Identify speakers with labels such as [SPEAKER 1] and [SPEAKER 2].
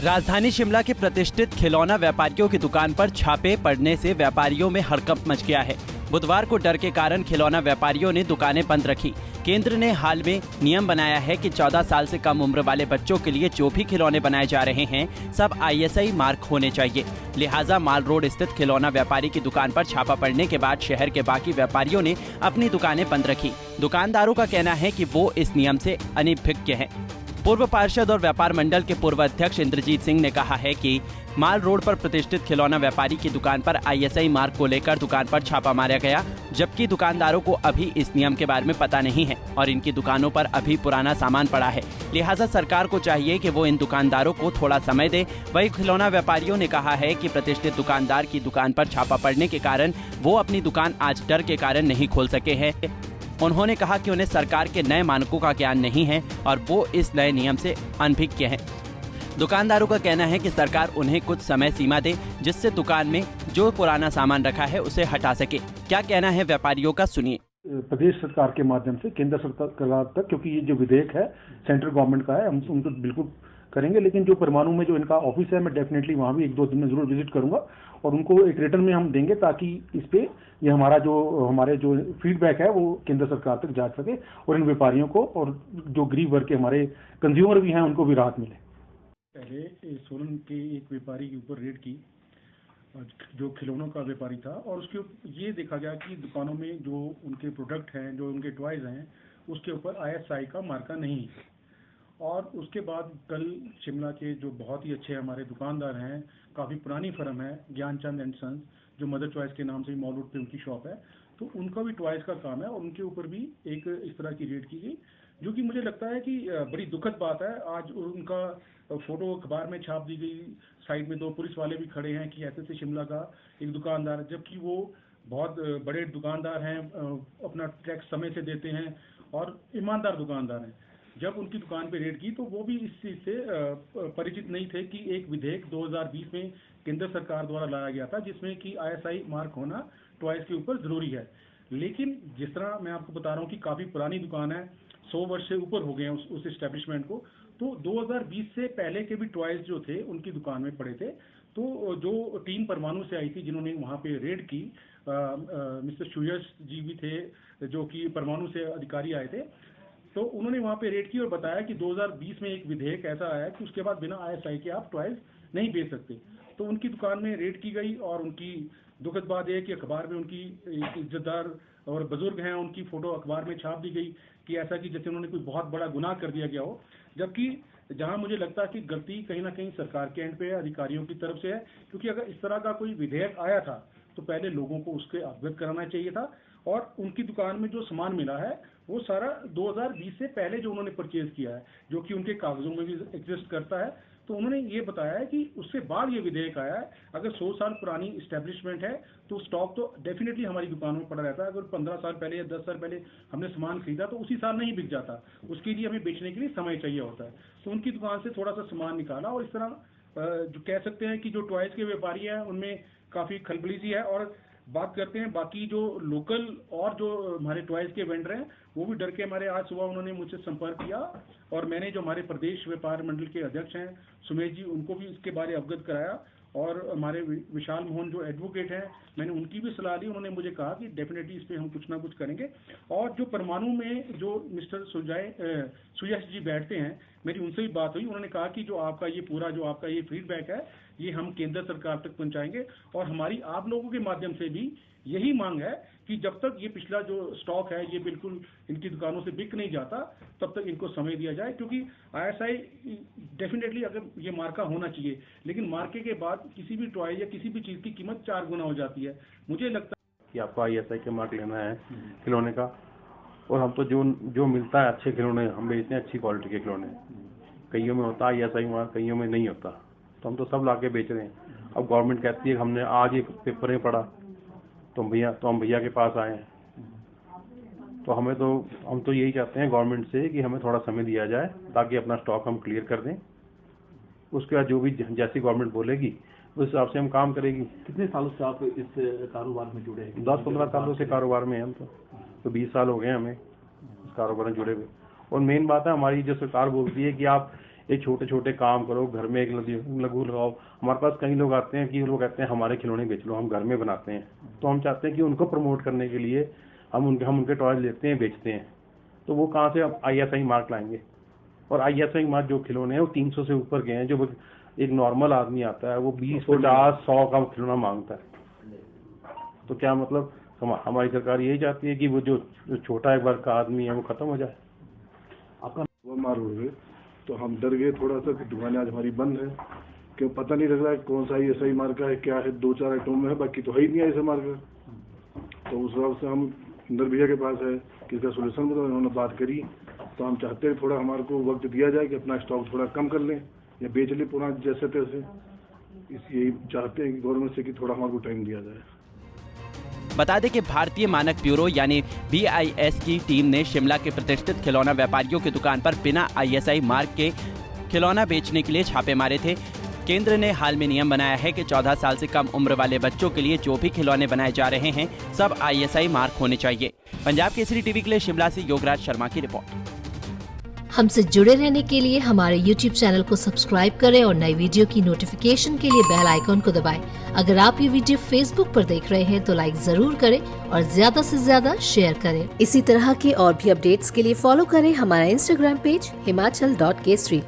[SPEAKER 1] राजधानी शिमला के प्रतिष्ठित खिलौना व्यापारियों की दुकान पर छापे पड़ने से व्यापारियों में हड़कंप मच गया है। बुधवार को डर के कारण खिलौना व्यापारियों ने दुकानें बंद रखी। केंद्र ने हाल में नियम बनाया है कि 14 साल से कम उम्र वाले बच्चों के लिए जो भी खिलौने बनाए जा रहे हैं सब ISI मार्क होने चाहिए। लिहाजा माल रोड स्थित खिलौना व्यापारी की दुकान पर छापा पड़ने के बाद शहर के बाकी व्यापारियों ने अपनी दुकानें बंद रखी। दुकानदारों का कहना है कि वो इस नियम से अनभिज्ञ हैं। पूर्व पार्षद और व्यापार मंडल के पूर्व अध्यक्ष इंद्रजीत सिंह ने कहा है कि माल रोड पर प्रतिष्ठित खिलौना व्यापारी की दुकान पर ISI मार्क को लेकर दुकान पर छापा मारा गया, जबकि दुकानदारों को अभी इस नियम के बारे में पता नहीं है और इनकी दुकानों पर अभी पुराना सामान पड़ा है। लिहाजा सरकार को चाहिए कि वो इन दुकानदारों को थोड़ा समय दे। वहीं खिलौना व्यापारियों ने कहा है कि प्रतिष्ठित दुकानदार की दुकान पर छापा पड़ने के कारण वो अपनी दुकान आज डर के कारण नहीं खोल सके हैं। उन्होंने कहा कि उन्हें सरकार के नए मानकों का ज्ञान नहीं है और वो इस नए नियम से अनभिज्ञ हैं। दुकानदारों का कहना है कि सरकार उन्हें कुछ समय सीमा दे जिससे दुकान में जो पुराना सामान रखा है उसे हटा सके। क्या कहना है व्यापारियों का, सुनिए।
[SPEAKER 2] प्रदेश सरकार के माध्यम से केंद्र सरकार तक, क्योंकि ये जो विधेयक है सेंट्रल गवर्नमेंट का है, हम उनको बिल्कुल करेंगे। लेकिन जो परमाणु में जो इनका ऑफिस है, मैं डेफिनेटली वहाँ भी 1-2 दिन में जरूर विजिट करूंगा और उनको एक रिटर्न में हम देंगे ताकि इस पे ये हमारे जो फीडबैक है वो केंद्र सरकार तक जा सके और इन व्यापारियों को और जो गरीब वर्ग के हमारे कंज्यूमर भी हैं उनको भी राहत मिले।
[SPEAKER 3] पहले सोलन के एक व्यापारी के ऊपर रेड की जो खिलौनों का व्यापारी था और उसके ये देखा गया कि दुकानों में जो उनके प्रोडक्ट हैं, जो उनके टॉयज हैं, उसके ऊपर ISI का मार्का नहीं है। और उसके बाद कल शिमला के जो बहुत ही अच्छे हमारे दुकानदार हैं, काफ़ी पुरानी फर्म है ज्ञानचंद एंड सन्स, जो मदर चॉइस के नाम से मॉल रोड पे उनकी शॉप है, तो उनका भी टॉयज का काम है और उनके ऊपर भी एक इस तरह की रेड की गई, जो कि मुझे लगता है कि बड़ी दुखद बात है। आज उनका फोटो अखबार में छाप दी गई, साइड में 2 पुलिस वाले भी खड़े हैं कि ऐसे से शिमला का एक दुकानदार, जबकि वो बहुत बड़े दुकानदार हैं, अपना टैक्स समय से देते हैं और ईमानदार दुकानदार हैं। जब उनकी दुकान पे रेड की तो वो भी इस चीज़ से परिचित नहीं थे कि एक विधेयक 2020 में केंद्र सरकार द्वारा लाया गया था जिसमें कि ISI मार्क होना टॉयज के ऊपर जरूरी है। लेकिन जिस तरह मैं आपको बता रहा हूँ कि काफ़ी पुरानी दुकान है, 100 वर्ष से ऊपर हो गए हैं उस एस्टेब्लिशमेंट को, तो 2020 से पहले के भी टॉयज जो थे उनकी दुकान में पड़े थे। तो जो टीम परमाणु से आई थी जिन्होंने वहाँ पे रेड की, मिस्टर सुयश जी भी थे जो कि परमाणु से अधिकारी आए थे, तो उन्होंने वहाँ पे रेड की और बताया कि 2020 में एक विधेयक ऐसा आया कि उसके बाद बिना ISI के आप टॉयज नहीं बेच सकते। तो उनकी दुकान में रेड की गई और उनकी दुखद बात यह है कि अखबार में उनकी इज्जतदार और बुजुर्ग हैं, उनकी फोटो अखबार में छाप दी गई कि ऐसा कि जैसे उन्होंने कोई बहुत बड़ा गुनाह कर दिया गया हो, जबकि जहां मुझे लगता है कि गलती कहीं ना कहीं सरकार के एंड पे है, अधिकारियों की तरफ से है। क्योंकि अगर इस तरह का कोई विधेयक आया था तो पहले लोगों को उसके अवगत कराना चाहिए था और उनकी दुकान में जो सामान मिला है वो सारा 2020 से पहले जो उन्होंने परचेज किया है, जो कि उनके कागजों में भी एग्जिस्ट करता है। तो उन्होंने ये बताया है कि उससे बाद ये विधेयक आया है। अगर 100 साल पुरानी इस्टेब्लिशमेंट है तो स्टॉक तो डेफिनेटली हमारी दुकान में पड़ा रहता है। अगर 15 साल पहले या 10 साल पहले हमने सामान खरीदा तो उसी साल नहीं बिक जाता, उसके लिए हमें बेचने के लिए समय चाहिए होता है। तो उनकी दुकान से थोड़ा सा सामान निकाला और इस तरह जो कह सकते हैं कि जो टॉयज के व्यापारी हैं उनमें काफ़ी खलबली सी है। और बात करते हैं बाकी जो लोकल और जो हमारे टॉयज के वेंडर हैं वो भी डर के हमारे, आज सुबह उन्होंने मुझसे संपर्क किया और मैंने जो हमारे प्रदेश व्यापार मंडल के अध्यक्ष हैं सुमेश जी, उनको भी इसके बारे अवगत कराया और हमारे विशाल मोहन जो एडवोकेट हैं मैंने उनकी भी सलाह ली। उन्होंने मुझे कहा कि डेफिनेटली इस पे हम कुछ ना कुछ करेंगे। और जो परमाणु में जो मिस्टर सुयश जी बैठते हैं, मेरी उनसे भी बात हुई, उन्होंने कहा कि जो आपका ये पूरा जो आपका ये फीडबैक है ये हम केंद्र सरकार तक पहुंचाएंगे और हमारी आप लोगों के माध्यम से भी यही मांग है कि जब तक ये पिछला जो स्टॉक है ये बिल्कुल इनकी दुकानों से बिक नहीं जाता तब तक इनको समय दिया जाए। क्योंकि ISI डेफिनेटली अगर ये मार्का होना चाहिए, लेकिन मार्के के बाद किसी भी टॉय या किसी भी चीज़ की कीमत 4 गुना हो जाती है। मुझे लगता है
[SPEAKER 4] कि आपको ISI के मार्क लेना है खिलौने का, और हम तो जो मिलता है अच्छे खिलौने हम बेचते हैं, अच्छी क्वालिटी के खिलौने। कईयों में होता है ISI मार्क, कईयों में नहीं होता, तो हम तो सब ला के बेच रहे हैं। अब गवर्नमेंट कहती है, हमने आज एक पेपर में पढ़ा तो हम भैया के पास आए हैं, तो हम तो यही चाहते हैं गवर्नमेंट से कि हमें थोड़ा समय दिया जाए ताकि अपना स्टॉक हम क्लियर कर दें। उसके बाद जो भी जैसी गवर्नमेंट बोलेगी उस हिसाब से हम काम करेगी।
[SPEAKER 5] कितने सालों से आप इस कारोबार में जुड़े हैं?
[SPEAKER 4] 10-15 सालों से कारोबार में हैं हम तो 20 साल हो गए हमें इस कारोबार में जुड़े हुए। और मेन बात है हमारी जो सरकार बोलती है कि आप एक छोटे छोटे काम करो, घर में एक लघु लगाओ। हमारे पास कई लोग आते हैं कि वो लोग कहते हैं हमारे खिलौने बेच लो, हम घर में बनाते हैं। तो हम चाहते हैं कि उनको प्रमोट करने के लिए हम उनके टॉयज लेते हैं, बेचते हैं। तो वो कहाँ से अब ISI मार्क लाएंगे? और ISI मार्क जो खिलौने हैं वो 300 से ऊपर गए हैं। जो एक नॉर्मल आदमी आता है वो 20, 50, 100 का खिलौना मांगता है। तो क्या मतलब हमारी सरकार यही चाहती है कि वो जो छोटा एक वर्ग का आदमी है वो खत्म हो जाए?
[SPEAKER 6] आपका वो मार उड़ गए तो हम डर गए थोड़ा सा कि दुकानें आज हमारी बंद है, क्यों पता नहीं लग रहा है कौन सा ISI मार्क का है, क्या है। 2-4 आइटम में है, बाकी तो है ही नहीं ISI मार्क का। तो उस हिसाब से हम इंदर भैया के पास है कि इसका सोल्यूशन बताओ। उन्होंने बात करी तो हम चाहते हैं थोड़ा हमारे को वक्त दिया जाए कि अपना स्टॉक थोड़ा कम कर लें या बेच लें पूरा जैसे तैसे। यही चाहते हैं कि गवर्नमेंट से कि थोड़ा हमारे को टाइम दिया जाए।
[SPEAKER 1] बता दें कि भारतीय मानक ब्यूरो यानी BIS की टीम ने शिमला के प्रतिष्ठित खिलौना व्यापारियों की दुकान पर बिना ISI मार्क के खिलौना बेचने के लिए छापे मारे थे। केंद्र ने हाल में नियम बनाया है कि 14 साल से कम उम्र वाले बच्चों के लिए जो भी खिलौने बनाए जा रहे हैं सब ISI मार्क होने चाहिए। पंजाब केसरी टीवी के लिए शिमला से योगराज शर्मा की रिपोर्ट।
[SPEAKER 7] हमसे जुड़े रहने के लिए हमारे YouTube चैनल को सब्सक्राइब करें और नई वीडियो की नोटिफिकेशन के लिए बेल आइकॉन को दबाएं। अगर आप ये वीडियो Facebook पर देख रहे हैं तो लाइक जरूर करें और ज्यादा से ज्यादा शेयर करें। इसी तरह के और भी अपडेट्स के लिए फॉलो करें हमारा Instagram पेज himachal.kesri।